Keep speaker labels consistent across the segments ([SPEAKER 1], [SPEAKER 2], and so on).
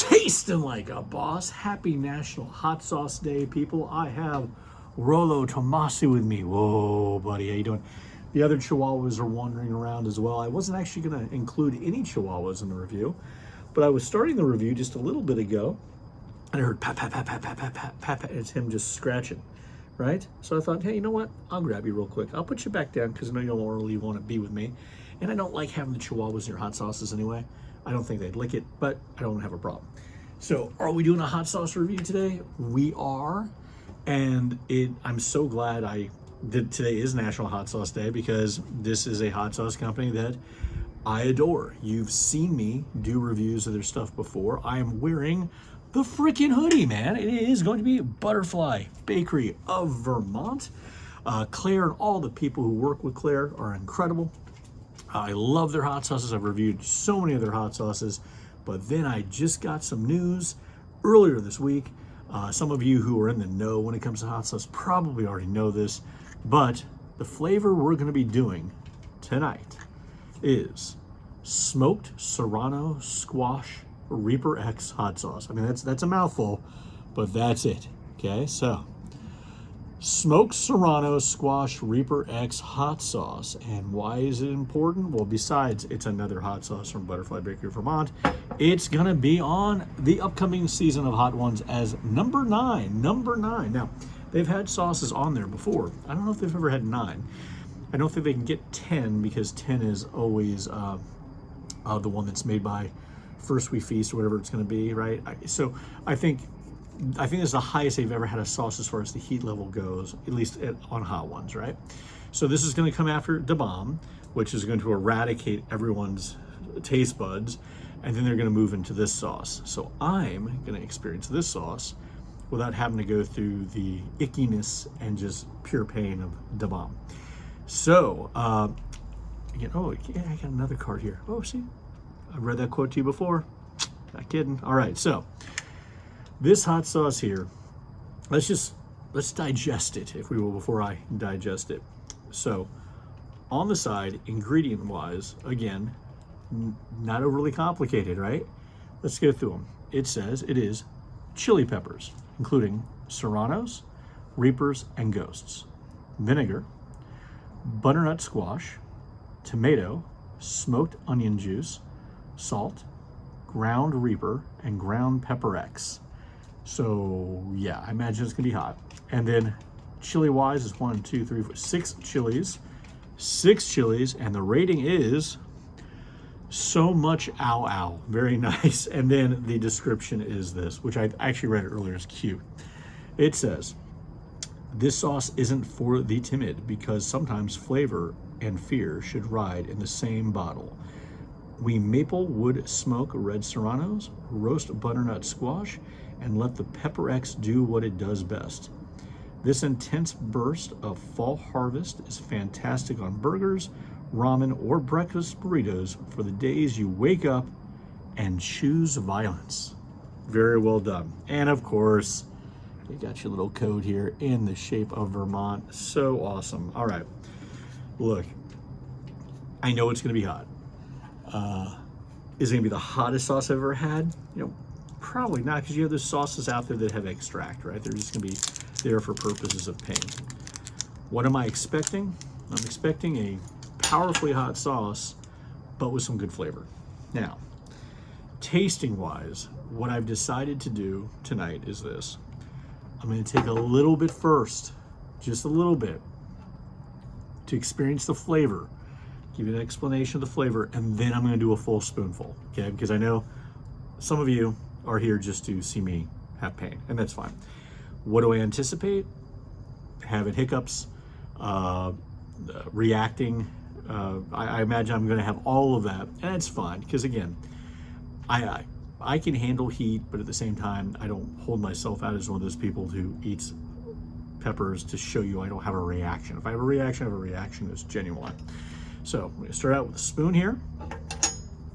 [SPEAKER 1] Tasting like a boss. Happy National Hot Sauce Day, people. I have Rolo Tomasi with me. Whoa, buddy, how you doing? The other Chihuahuas are wandering around as well. I wasn't actually going to include any Chihuahuas in the review, but I was starting the review just a little bit ago, and I heard pat, pat, pat, pat, pat, pat, pat, pat, pat. It's him just scratching, right? So I thought, hey, you know what? I'll grab you real quick. I'll put you back down because I know you don't really want to be with me. And I don't like having the Chihuahuas in your hot sauces anyway. I don't think they'd lick it, but I don't have a problem. So are we doing a hot sauce review today? We are. And I'm so glad today is National Hot Sauce Day because this is a hot sauce company that I adore. You've seen me do reviews of their stuff before. I am wearing the freaking hoodie, man. It is going to be Butterfly Bakery of Vermont. Claire and all the people who work with Claire are incredible. I love their hot sauces. I've reviewed so many of their hot sauces, but then I just got some news earlier this week. Some of you who are in the know when it comes to hot sauce probably already know this, but the flavor we're going to be doing tonight is smoked Serrano squash Reaper X hot sauce. I mean, that's a mouthful, but that's it. Okay, so smoked Serrano squash Reaper X hot sauce. And why is it important? Well, besides it's another hot sauce from Butterfly Bakery of Vermont, it's gonna be on the upcoming season of Hot Ones as number 9. Now, they've had sauces on there before. I don't know if they've ever had 9. I don't think they can get 10 because 10 is always the one that's made by First We Feast or whatever it's gonna be, right? So I think this is the highest they've ever had a sauce as far as the heat level goes, at least on Hot Ones, right? So this is going to come after Da Bomb, which is going to eradicate everyone's taste buds, and then they're going to move into this sauce. So I'm going to experience this sauce without having to go through the ickiness and just pure pain of Da Bomb. So, oh, yeah, I got another card here. Oh, see, I read that quote to you before. Not kidding. All right, so this hot sauce here, let's digest it, if we will, before I digest it. So on the side, ingredient wise, again, not overly complicated, right? Let's go through them. It says it is chili peppers, including serranos, reapers, and ghosts, vinegar, butternut squash, tomato, smoked onion juice, salt, ground reaper, and ground pepper X. So yeah, I imagine it's gonna be hot. And then chili wise is 1, 2, 3, 4, 6 chilies. 6 chilies, and the rating is so much ow ow. Very nice. And then the description is this, which I actually read it earlier, it's cute. It says, this sauce isn't for the timid because sometimes flavor and fear should ride in the same bottle. We maple wood smoke red serranos, roast butternut squash, and let the Pepper X do what it does best. This intense burst of fall harvest is fantastic on burgers, ramen, or breakfast burritos for the days you wake up and choose violence. Very well done. And of course, you got your little code here in the shape of Vermont. So awesome. All right, look, I know it's gonna be hot. Is it gonna be the hottest sauce I've ever had? Probably not, because you have those sauces out there that have extract, right? They're just gonna be there for purposes of pain. What am I expecting? I'm expecting a powerfully hot sauce, but with some good flavor. Now, tasting wise, what I've decided to do tonight is this. I'm gonna take a little bit first, just a little bit, to experience the flavor, give you an explanation of the flavor, and then I'm gonna do a full spoonful, okay? Because I know some of you are here just to see me have pain, and that's fine. What do I anticipate? Having hiccups, reacting. I imagine I'm gonna have all of that, and it's fine, because again, I can handle heat, but at the same time, I don't hold myself out as one of those people who eats peppers to show you I don't have a reaction. If I have a reaction, I have a reaction that's genuine. So I'm gonna start out with a spoon here.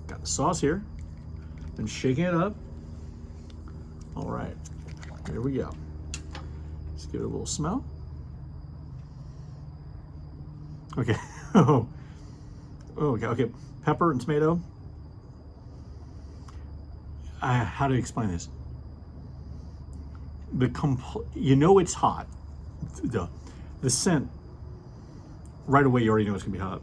[SPEAKER 1] Got the sauce here. Been shaking it up. All right, here we go. Let's give it a little smell. Okay. Oh, okay. Pepper and tomato. how to explain this? You know it's hot. The scent, right away you already know it's gonna be hot.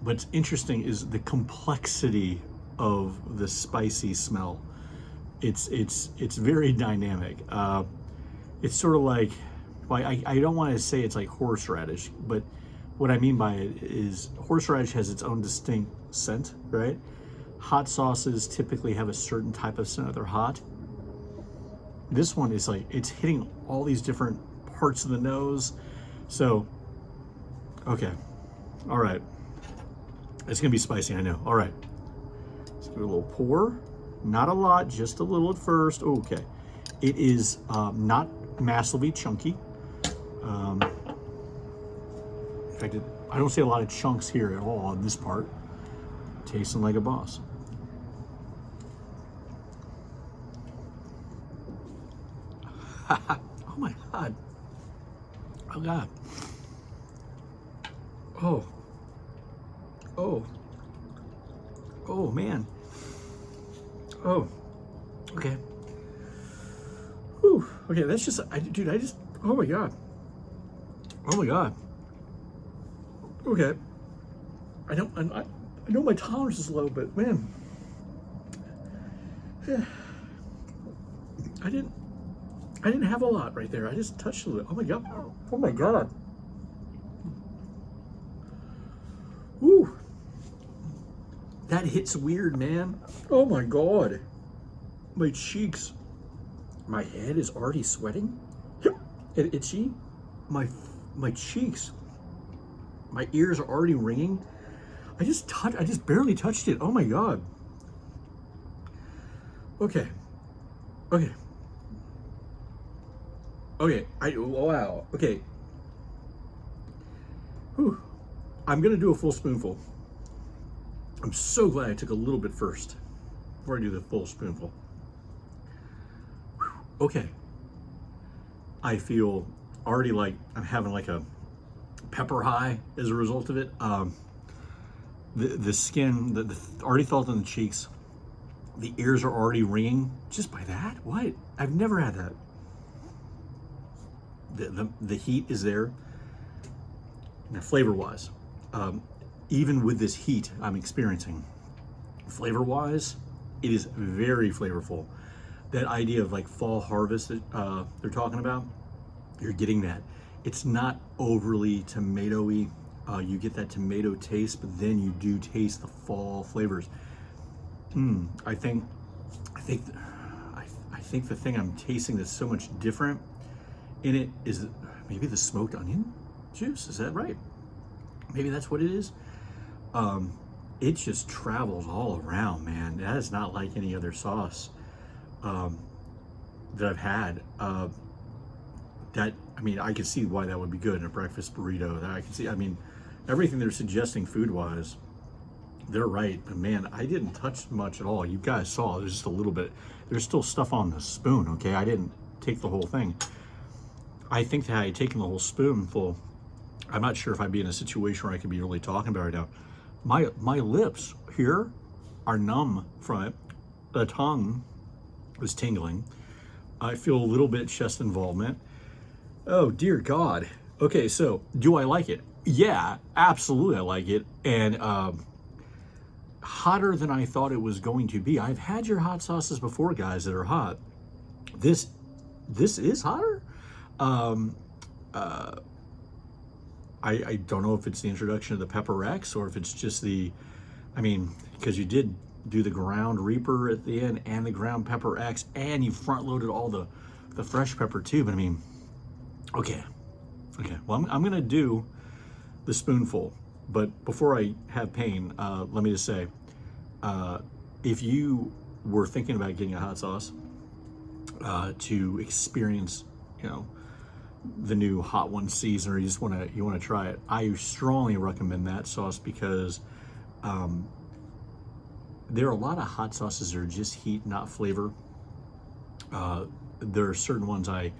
[SPEAKER 1] What's interesting is the complexity of the spicy smell. It's very dynamic. It's sort of like, well, I don't want to say it's like horseradish, but what I mean by it is horseradish has its own distinct scent, right? Hot sauces typically have a certain type of scent if they're hot. This one is like, it's hitting all these different parts of the nose. So, okay, all right. It's gonna be spicy, I know. All right, let's give it a little pour. Not a lot, just a little at first. Okay, it is not massively chunky. In fact, I don't see a lot of chunks here at all on this part. Tasting like a boss. Oh my God. Oh God. Oh. Oh. Oh man. Oh. Okay. Whew. Okay, that's just, dude, oh my God. Oh my God. Okay. I know my tolerance is low, but man. Yeah. I didn't have a lot right there. I just touched a little. Oh my God. Oh my God. Woo. That hits weird, man. Oh my God. My cheeks. My head is already sweating. And itchy. My cheeks. My ears are already ringing. I just barely touched it. Oh my God. Okay. Okay. Okay. Wow. Okay. Whew. I'm gonna do a full spoonful. I'm so glad I took a little bit first before I do the full spoonful. Whew. Okay. I feel already like I'm having like a pepper high as a result of it. The skin, already felt in the cheeks. The ears are already ringing just by that. What? I've never had that. The heat is there. Now, flavor-wise, even with this heat I'm experiencing, flavor-wise, it is very flavorful. That idea of like fall harvest that they're talking about, you're getting that. It's not overly tomatoey. You get that tomato taste, but then you do taste the fall flavors. I think the thing I'm tasting that's so much different in it is maybe the smoked onion juice. Is that right? Maybe that's what it is. It just travels all around, man. That is not like any other sauce that I've had. I can see why that would be good in a breakfast burrito. That I can see. I mean, everything they're suggesting food-wise, they're right. But man, I didn't touch much at all. You guys saw there's just a little bit. There's still stuff on the spoon. Okay, I didn't take the whole thing. I think that I had taken the whole spoonful, I'm not sure if I'd be in a situation where I could be really talking about it right now. My lips here are numb from it. The tongue is tingling. I feel a little bit chest involvement. Oh dear God. Okay, so do I like it? Yeah, absolutely I like it. And hotter than I thought it was going to be. I've had your hot sauces before, guys, that are hot. This is hotter. I don't know if it's the introduction of the Pepper X or if it's just because you did do the ground Reaper at the end and the ground Pepper X, and you front loaded all the fresh pepper too. But okay. Well, I'm gonna do the spoonful, but before I have pain, let me just say, if you were thinking about getting a hot sauce to experience, the new Hot One season, or you want to try it, I strongly recommend that sauce because there are a lot of hot sauces that are just heat, not flavor. There are certain ones I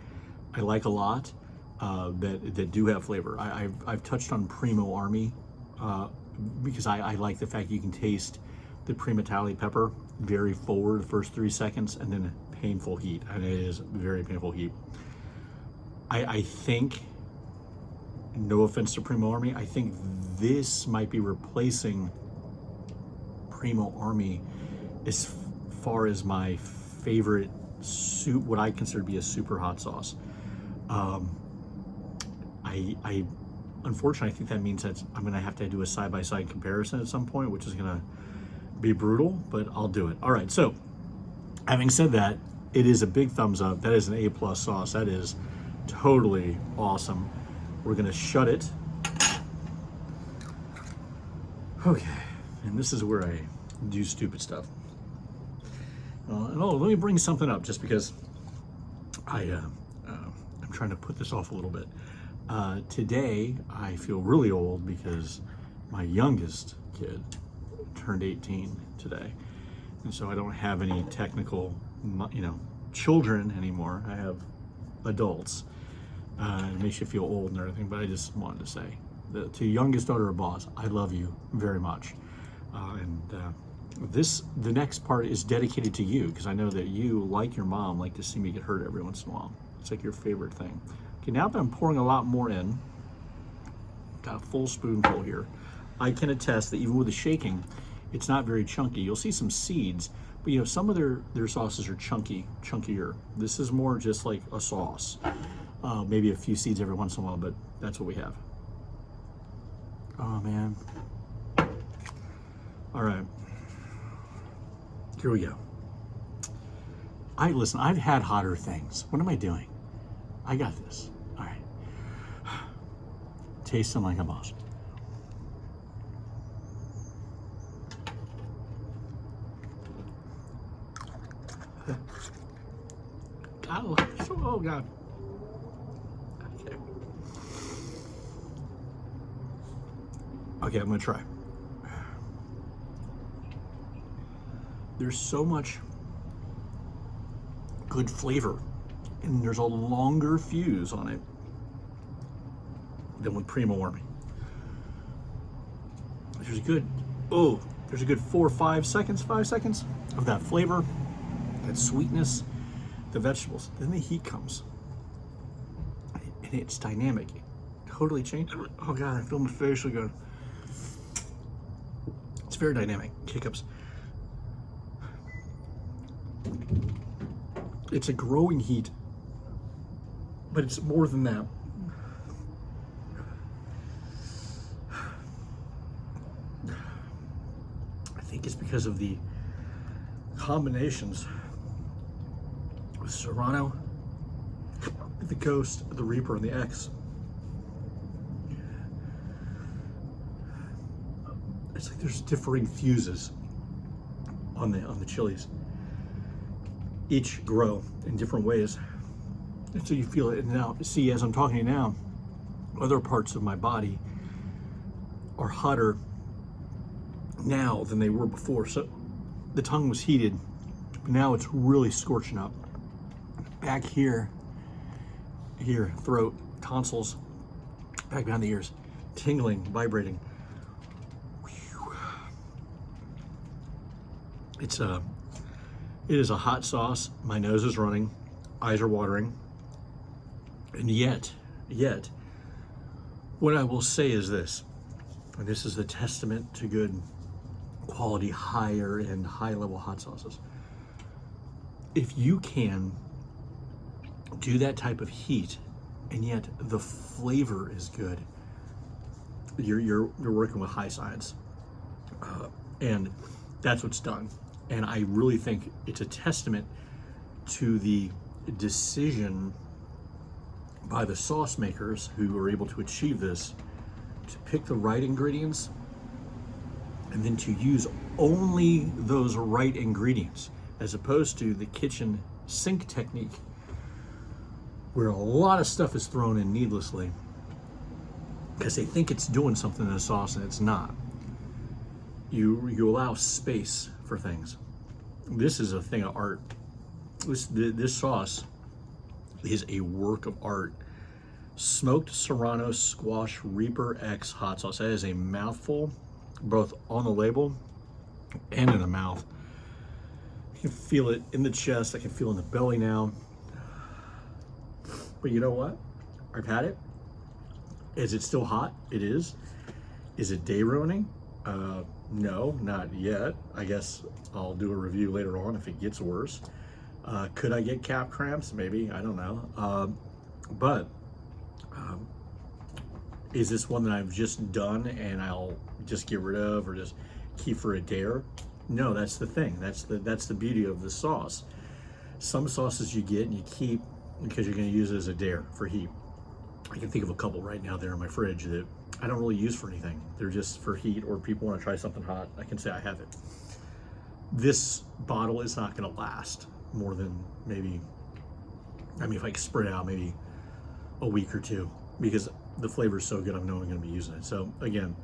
[SPEAKER 1] like a lot that do have flavor. I've touched on Primo Army because I like the fact you can taste the Prima Tali pepper very forward the first 3 seconds, and then painful heat. And it is very painful heat. I think, no offense to Primo Army, I think this might be replacing Primo Army as far as my favorite soup, what I consider to be a super hot sauce. I unfortunately, I think that means that I'm gonna have to do a side-by-side comparison at some point, which is gonna be brutal, but I'll do it. All right, so having said that, it is a big thumbs up. That is an A+ sauce. That is totally awesome. We're gonna shut it. Okay, and this is where I do stupid stuff. Let me bring something up just because I'm trying to put this off a little bit. Today, I feel really old because my youngest kid turned 18 today. And so I don't have any technical, children anymore. I have adults. It makes you feel old and everything, but I just wanted to say, to youngest daughter of Boss, I love you very much. The next part is dedicated to you, because I know that you, like your mom, like to see me get hurt every once in a while. It's like your favorite thing. Okay, now that I'm pouring a lot more in, got a full spoonful here, I can attest that even with the shaking, it's not very chunky. You'll see some seeds, but some of their sauces are chunkier. This is more just like a sauce. Maybe a few seeds every once in a while, but that's what we have. Oh man. All right. Here we go. Listen, I've had hotter things. What am I doing? I got this. All right. Tasting like a boss. Oh God. Okay, I'm gonna try. There's so much good flavor, and there's a longer fuse on it than with Primo Army. There's a good 4 or 5 seconds, 5 seconds of that flavor, that sweetness, the vegetables. Then the heat comes, and it's dynamic. It totally changed. Oh God, I feel my face again. It's very dynamic. Hiccups. It's a growing heat, but it's more than that. I think it's because of the combinations with Serrano, the Ghost, the Reaper, and the X. It's like there's differing fuses on the chilies. Each grow in different ways, and so you feel it. And now, see, as I'm talking to you now, other parts of my body are hotter now than they were before. So the tongue was heated, but now it's really scorching up. Back here, throat, tonsils, back behind the ears, tingling, vibrating. It is a hot sauce. My nose is running, eyes are watering, and yet, what I will say is this, and this is the testament to good quality, higher and high-level hot sauces. If you can do that type of heat, and yet the flavor is good, you're working with high science, and that's what's done. And I really think it's a testament to the decision by the sauce makers who were able to achieve this, to pick the right ingredients and then to use only those right ingredients, as opposed to the kitchen sink technique, where a lot of stuff is thrown in needlessly because they think it's doing something in a sauce and it's not. You allow space for things. This is a thing of art. This sauce is a work of art. Smoked Serrano Squash Reaper X hot sauce. That is a mouthful, both on the label and in the mouth. can feel it in the chest. I can feel it in the belly now. But you know what? I've had it. Is it still hot? It is. Is it day ruining? No, not yet. I guess I'll do a review later on if it gets worse. Could I get calf cramps? Maybe, I don't know. But is this one that I've just done and I'll just get rid of or just keep for a dare? No, that's the thing. That's the beauty of the sauce. Some sauces you get and you keep because you're going to use it as a dare for heat. I can think of a couple right now there in my fridge that I don't really use for anything. They're just for heat, or people want to try something hot. I can say I have it. This bottle is not going to last more than maybe, I mean, if I spread it out, maybe a week or two, because the flavor is so good, I know I'm going to be using it. So again,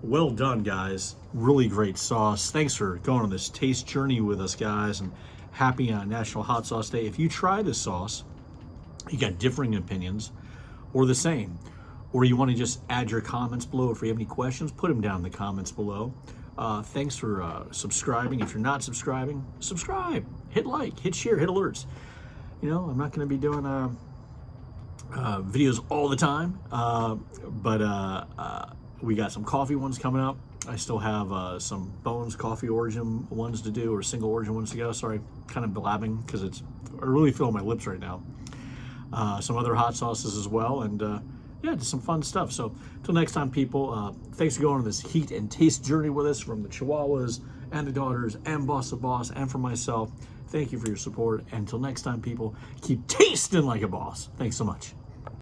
[SPEAKER 1] well done, guys. Really great sauce. Thanks for going on this taste journey with us, guys, and happy National Hot Sauce Day. If you try this sauce, you got differing opinions or the same, or you want to just add your comments below. If you have any questions, put them down in the comments below. Thanks for subscribing. If you're not subscribing, subscribe, hit like, hit share, hit alerts. You know, I'm not going to be doing videos all the time, but we got some coffee ones coming up. I still have some Bones coffee origin ones to do, or single origin ones to go. Sorry, kind of blabbing because I really feel my lips right now. Some other hot sauces as well, and yeah, just some fun stuff. So until next time, people, thanks for going on this heat and taste journey with us, from the Chihuahuas and the daughters and Boss of Boss and from myself. Thank you for your support. And until next time, people, keep tasting like a boss. Thanks so much.